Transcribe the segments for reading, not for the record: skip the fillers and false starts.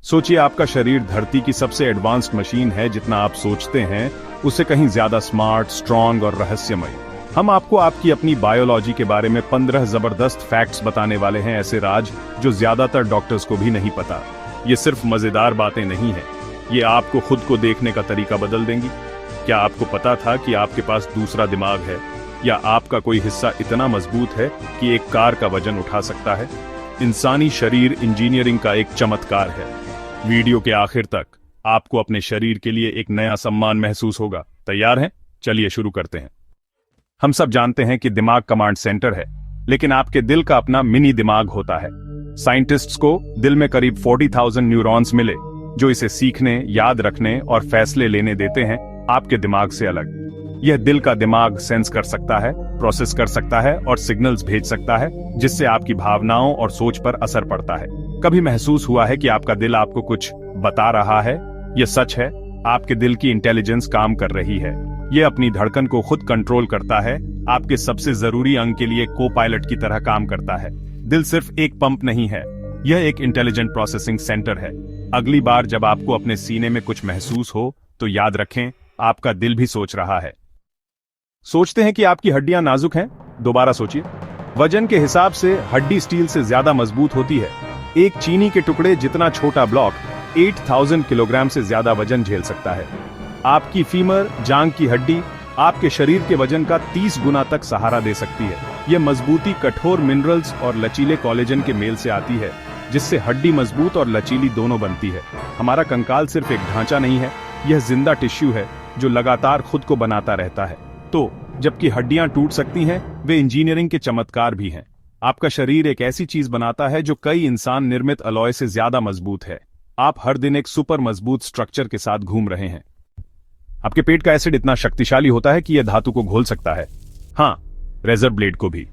सोचिए, आपका शरीर धरती की सबसे एडवांस्ड मशीन है। जितना आप सोचते हैं उससे कहीं ज्यादा स्मार्ट, स्ट्रांग और रहस्यमय। हम आपको आपकी अपनी बायोलॉजी के बारे में 15 जबरदस्त फैक्ट्स बताने वाले हैं, ऐसे राज जो ज्यादातर डॉक्टर्स को भी नहीं पता। ये सिर्फ मजेदार बातें नहीं है, ये आपको खुद को देखने का तरीका बदल देंगी। क्या आपको पता था कि आपके पास दूसरा दिमाग है, या आपका कोई हिस्सा इतना मजबूत है कि एक कार का वजन उठा सकता है? इंसानी शरीर इंजीनियरिंग का एक चमत्कार है। वीडियो के आखिर तक आपको अपने शरीर के लिए एक नया सम्मान महसूस होगा। तैयार हैं? चलिए शुरू करते हैं। हम सब जानते हैं कि दिमाग कमांड सेंटर है, लेकिन आपके दिल का अपना मिनी दिमाग होता है। साइंटिस्ट्स को दिल में करीब 40,000 न्यूरॉन्स मिले, जो इसे सीखने, याद रखने और फैसले लेने देते हैं, आपके दिमाग से अलग। यह दिल का दिमाग सेंस कर सकता है, प्रोसेस कर सकता है और सिग्नल्स भेज सकता है, जिससे आपकी भावनाओं और सोच पर असर पड़ता है। कभी महसूस हुआ है कि आपका दिल आपको कुछ बता रहा है? यह सच है, आपके दिल की इंटेलिजेंस काम कर रही है। यह अपनी धड़कन को खुद कंट्रोल करता है, आपके सबसे जरूरी अंग के लिए को पायलट की तरह काम करता है। दिल सिर्फ एक पंप नहीं है, यह एक इंटेलिजेंट प्रोसेसिंग सेंटर है। अगली बार जब आपको अपने सीने में कुछ महसूस हो, तो याद रखें, आपका दिल भी सोच रहा है। सोचते हैं कि आपकी हड्डियां नाजुक हैं? दोबारा सोचिए। वजन के हिसाब से हड्डी स्टील से ज्यादा मजबूत होती है। एक चीनी के टुकड़े जितना छोटा ब्लॉक 8000 किलोग्राम से ज्यादा वजन झेल सकता है। आपकी फीमर, जांग की हड्डी, आपके शरीर के वजन का 30 गुना तक सहारा दे सकती है। यह मजबूती कठोर मिनरल्स और लचीले कोलेजन के मेल से आती है, जिससे हड्डी मजबूत और लचीली दोनों बनती है। हमारा कंकाल सिर्फ एक ढांचा नहीं है, यह जिंदा टिश्यू है जो लगातार खुद को बनाता रहता है। तो जबकि हड्डियां टूट सकती हैं, वे इंजीनियरिंग के चमत्कार भी हैं। आपका शरीर एक ऐसी चीज बनाता है जो कई इंसान निर्मित अलॉय से ज्यादा मजबूत है। आप हर दिन एक सुपर मजबूत स्ट्रक्चर के साथ घूम रहे हैं। आपके पेट का एसिड इतना शक्तिशाली होता है कि यह धातु को घोल सकता है। हाँ, रेजर ब्लेड को भी।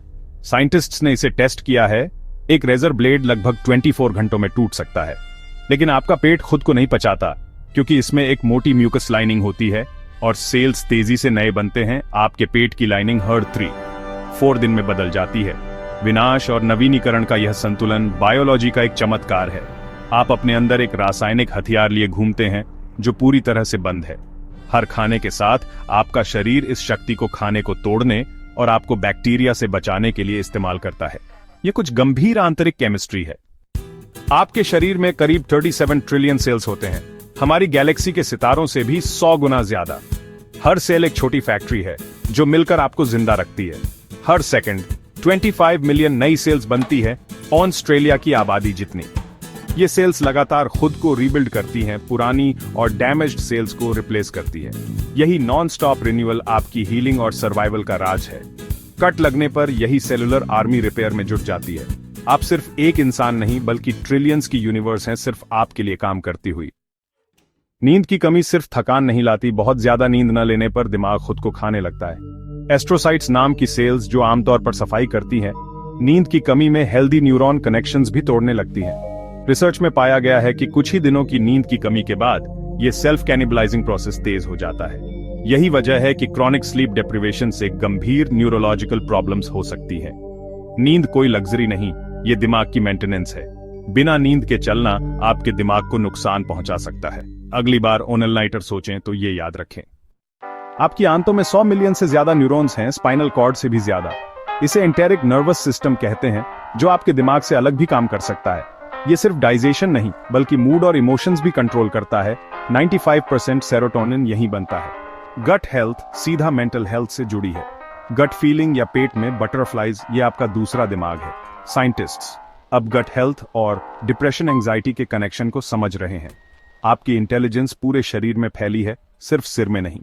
साइंटिस्ट्स ने इसे टेस्ट किया है। एक रेजर ब्लेड लगभग 24 घंटों में टूट सकता है। लेकिन आपका पेट खुद को नहीं पचाता, क्योंकि इसमें एक मोटी म्यूकस लाइनिंग होती है और सेल्स तेजी से नए बनते हैं। आपके पेट की लाइनिंग हर 3-4 दिन में बदल जाती है। विनाश और नवीनीकरण का यह संतुलन बायोलॉजी का एक चमत्कार है। आप अपने अंदर एक रासायनिक हथियार लिए घूमते हैं जो पूरी तरह से बंद है। हर खाने के साथ आपका शरीर इस शक्ति को खाने को तोड़ने और आपको बैक्टीरिया से बचाने के लिए इस्तेमाल करता है। यह कुछ गंभीर आंतरिक केमिस्ट्री है। आपके शरीर में करीब 37 ट्रिलियन सेल्स होते हैं, हमारी गैलेक्सी के सितारों से भी 100 गुना ज्यादा। हर सेल एक छोटी फैक्ट्री है जो मिलकर आपको जिंदा रखती है। हर सेकंड 25 मिलियन नई सेल्स बनती है, ऑस्ट्रेलिया की आबादी जितनी। ये सेल्स लगातार खुद को रीबिल्ड करती हैं, पुरानी और डैमेज्ड सेल्स को रिप्लेस करती है। यही नॉन स्टॉप रिन्यूअल आपकी हीलिंग और सर्वाइवल का राज है। कट लगने पर यही सेलुलर आर्मी रिपेयर में जुट जाती है। आप सिर्फ एक इंसान नहीं, बल्कि ट्रिलियंस की यूनिवर्स हैं सिर्फ आपके लिए काम करती हुई। नींद की कमी सिर्फ थकान नहीं लाती, बहुत ज्यादा नींद न लेने पर दिमाग खुद को खाने लगता है। एस्ट्रोसाइट्स नाम की सेल्स जो आमतौर पर सफाई करती हैं, नींद की कमी में हेल्दी न्यूरॉन कनेक्शंस भी तोड़ने लगती हैं। रिसर्च में पाया गया है कि कुछ ही दिनों की नींद की कमी के बाद यह सेल्फ कैनिबलाइजिंग प्रोसेस तेज हो जाता है। यही वजह है कि क्रॉनिक स्लीप डिप्रिवेशन से गंभीर न्यूरोलॉजिकल प्रॉब्लम्स हो सकती हैं। नींद कोई लग्जरी नहीं, ये दिमाग की मेंटेनेंस है। बिना नींद के चलना आपके दिमाग को नुकसान पहुंचा सकता है। अगली बार ऑल नाइटर सोचें तो ये याद रखें। आपकी आंतों में 100 मिलियन से ज्यादा न्यूरॉन्स हैं, स्पाइनल कॉर्ड से भी ज्यादा। इसे एंटेरिक नर्वस सिस्टम कहते हैं, जो आपके दिमाग से अलग भी काम कर सकता है। ये सिर्फ डाइजेशन नहीं, बल्कि मूड और इमोशंस भी कंट्रोल करता है। 95% सेरोटोनिन यही बनता है। गट हेल्थ सीधा मेंटल हेल्थ से जुड़ी है। गट फीलिंग या पेट में बटरफ्लाइज, ये आपका दूसरा दिमाग है। साइंटिस्ट्स अब गट हेल्थ और डिप्रेशन एंजाइटी के कनेक्शन को समझ रहे हैं। आपकी इंटेलिजेंस पूरे शरीर में फैली है, सिर्फ सिर में नहीं।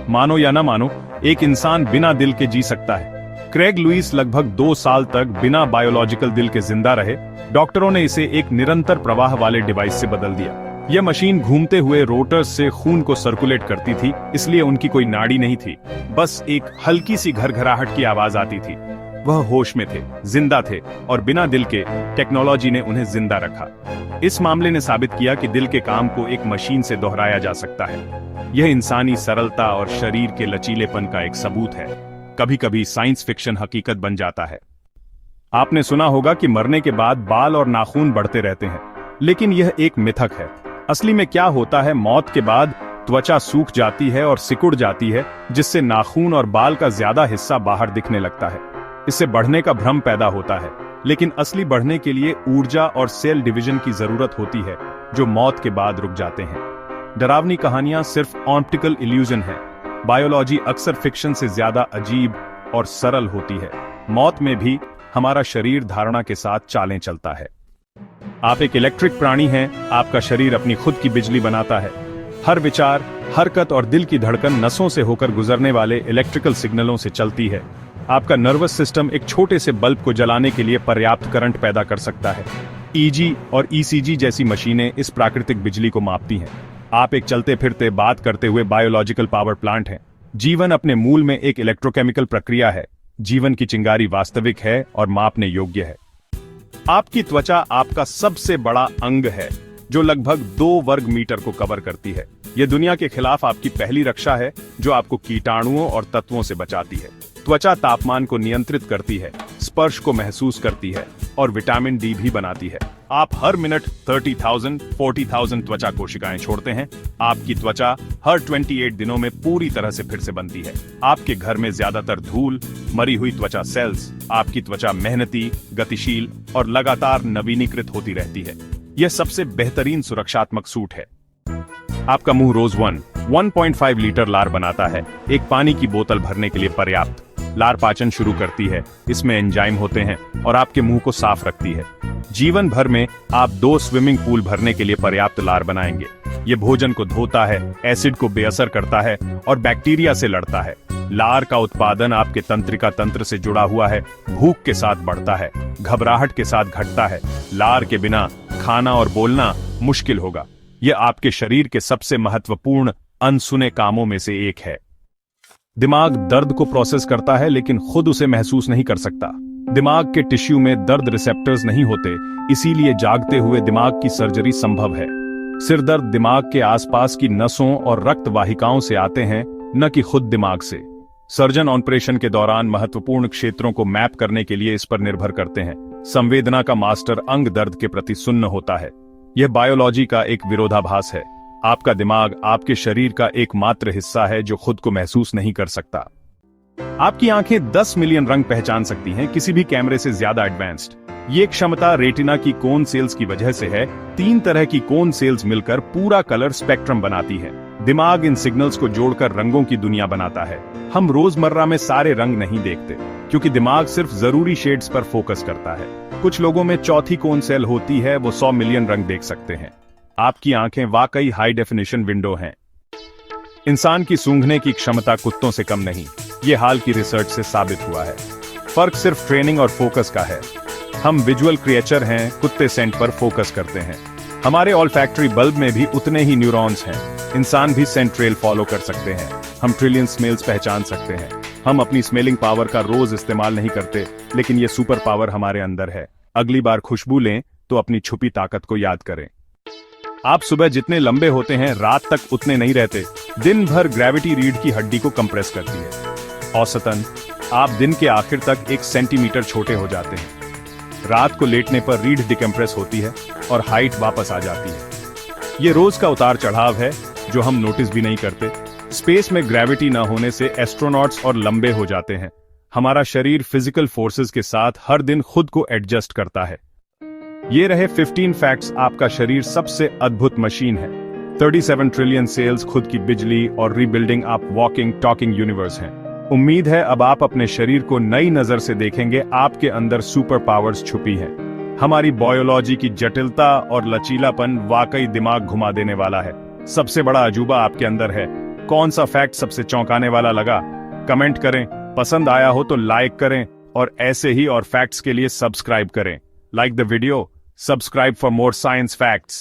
मानो या ना मानो, एक इंसान बिना दिल के जी सकता है। क्रेग लुइस लगभग 2 साल तक बिना बायोलॉजिकल दिल के जिंदा रहे। डॉक्टरों ने इसे एक निरंतर प्रवाह वाले डिवाइस से बदल दिया। यह मशीन घूमते हुए रोटर्स से खून को सर्कुलेट करती थी, इसलिए उनकी कोई नाड़ी नहीं थी, बस एक हल्की सी घरघराहट की आवाज आती थी। वह होश में थे, जिंदा थे, और बिना दिल के टेक्नोलॉजी ने उन्हें जिंदा रखा। इस मामले ने साबित किया कि दिल के काम को एक मशीन से दोहराया जा सकता है। यह इंसानी सरलता और शरीर के लचीलेपन का एक सबूत है। कभी कभी साइंस फिक्शन हकीकत बन जाता है। आपने सुना होगा कि मरने के बाद बाल और नाखून बढ़ते रहते हैं, लेकिन यह एक मिथक है। असली में क्या होता है, मौत के बाद त्वचा सूख जाती है और सिकुड़ जाती है, जिससे नाखून और बाल का ज्यादा हिस्सा बाहर दिखने लगता है। इससे बढ़ने का भ्रम पैदा होता है, लेकिन असली बढ़ने के लिए ऊर्जा और सेल डिवीजन की जरूरत होती है, जो मौत के बाद रुक जाते हैं। डरावनी कहानियां सिर्फ ऑप्टिकल इल्यूजन है। बायोलॉजी अक्सर फिक्शन से ज्यादा अजीब और सरल होती है। मौत में भी हमारा शरीर धारणा के साथ चालें चलता है। आप एक इलेक्ट्रिक प्राणी हैं, आपका शरीर अपनी खुद की बिजली बनाता है। हर विचार, हरकत और दिल की धड़कन नसों से होकर गुजरने वाले इलेक्ट्रिकल सिग्नलों से चलती है। आपका नर्वस सिस्टम एक छोटे से बल्ब को जलाने के लिए पर्याप्त करंट पैदा कर सकता है। ईजी और ईसीजी जैसी मशीनें इस प्राकृतिक बिजली को मापती हैं। आप एक चलते फिरते, बात करते हुए बायोलॉजिकल पावर प्लांट हैं। जीवन अपने मूल में एक इलेक्ट्रोकेमिकल प्रक्रिया है। जीवन की चिंगारी वास्तविक है और मापने योग्य है। आपकी त्वचा आपका सबसे बड़ा अंग है, जो लगभग 2 वर्ग मीटर को कवर करती है। यह दुनिया के खिलाफ आपकी पहली रक्षा है, जो आपको कीटाणुओं और तत्वों से बचाती है। त्वचा तापमान को नियंत्रित करती है, स्पर्श को महसूस करती है और विटामिन डी भी बनाती है। आप हर मिनट 30,000-40,000 त्वचा कोशिकाएं छोड़ते हैं। आपकी त्वचा हर 28 दिनों में पूरी तरह से फिर से बनती है। आपके घर में ज्यादातर धूल, मरी हुई त्वचा सेल्स। आपकी त्वचा मेहनती, गतिशील और लगातार नवीनीकृत होती रहती है। यह सबसे बेहतरीन सुरक्षात्मक सूट है। आपका मुंह रोज 1.5 लीटर लार बनाता है, एक पानी की बोतल भरने के लिए पर्याप्त। लार पाचन शुरू करती है, इसमें एंजाइम होते हैं और आपके मुंह को साफ रखती है। जीवन भर में आप 2 स्विमिंग पूल भरने के लिए पर्याप्त लार बनाएंगे। ये भोजन को धोता है, एसिड को बेअसर करता है और बैक्टीरिया से लड़ता है। लार का उत्पादन आपके तंत्रिका तंत्र से जुड़ा हुआ है, भूख के साथ बढ़ता है, घबराहट के साथ घटता है। लार के बिना खाना और बोलना मुश्किल होगा। यह आपके शरीर के सबसे महत्वपूर्ण अनसुने कामों में से एक है। दिमाग दर्द को प्रोसेस करता है, लेकिन खुद उसे महसूस नहीं कर सकता। दिमाग के टिश्यू में दर्द रिसेप्टर्स नहीं होते, इसीलिए जागते हुए दिमाग की सर्जरी संभव है। सिरदर्द दिमाग के आसपास की नसों और रक्त वाहिकाओं से आते हैं, न कि खुद दिमाग से। सर्जन ऑपरेशन के दौरान महत्वपूर्ण क्षेत्रों को मैप करने के लिए इस पर निर्भर करते हैं। संवेदना का मास्टर अंग दर्द के प्रति सुन्न होता है। यह बायोलॉजी का एक विरोधाभास है। आपका दिमाग आपके शरीर का एकमात्र हिस्सा है जो खुद को महसूस नहीं कर सकता। आपकी आंखें 10 मिलियन रंग पहचान सकती हैं, किसी भी कैमरे से ज्यादा एडवांस्ड। ये क्षमता रेटिना की कोन सेल्स की वजह से है। 3 तरह की कोन सेल्स मिलकर पूरा कलर स्पेक्ट्रम बनाती है। दिमाग इन सिग्नल्स को जोड़कर रंगों की दुनिया बनाता है। हम रोजमर्रा में सारे रंग नहीं देखते, क्योंकि दिमाग सिर्फ जरूरी शेड्स पर फोकस करता है। कुछ लोगों में चौथी कोन सेल होती है, वो 100 मिलियन रंग देख सकते हैं। आपकी आंखें वाकई हाई डेफिनेशन विंडो हैं। इंसान की सूंघने की क्षमता कुत्तों से कम नहीं, ये हाल की रिसर्च से साबित हुआ है। फर्क सिर्फ ट्रेनिंग और फोकस का है। हम विजुअल क्रिएचर हैं, कुत्ते सेंट पर फोकस करते हैं। हमारे ऑल्फैक्टरी बल्ब में भी उतने ही न्यूरॉन्स हैं। इंसान भी सेंट ट्रेल फॉलो कर सकते हैं। हम ट्रिलियन स्मेल्स पहचान सकते हैं। हम अपनी स्मेलिंग पावर का रोज इस्तेमाल नहीं करते, लेकिन ये सुपर पावर हमारे अंदर है। अगली बार खुशबू लें तो अपनी छुपी ताकत को याद करें। आप सुबह जितने लंबे होते हैं, रात तक उतने नहीं रहते। दिन भर ग्रेविटी रीढ़ की हड्डी को कंप्रेस करती है। औसतन आप दिन के आखिर तक 1 सेंटीमीटर छोटे हो जाते हैं। रात को लेटने पर रीढ़ डिकम्प्रेस होती है और हाइट वापस आ जाती है। ये रोज का उतार चढ़ाव है जो हम नोटिस भी नहीं करते। स्पेस में ग्रेविटी न होने से एस्ट्रोनॉट्स और लंबे हो जाते हैं। हमारा शरीर फिजिकल फोर्सेस के साथ हर दिन खुद को एडजस्ट करता है। ये रहे 15 फैक्ट्स। आपका शरीर सबसे अद्भुत मशीन है। 37 ट्रिलियन सेल्स, खुद की बिजली और रीबिल्डिंग। आप वॉकिंग टॉकिंग यूनिवर्स हैं। उम्मीद है अब आप अपने शरीर को नई नजर से देखेंगे। आपके अंदर सुपर पावर्स छुपी हैं। हमारी बायोलॉजी की जटिलता और लचीलापन वाकई दिमाग घुमा देने वाला है। सबसे बड़ा अजूबा आपके अंदर है। कौन सा फैक्ट सबसे चौंकाने वाला लगा? कमेंट करें। पसंद आया हो तो लाइक करें और ऐसे ही और फैक्ट्स के लिए सब्सक्राइब करें। Like the video, subscribe for more science facts.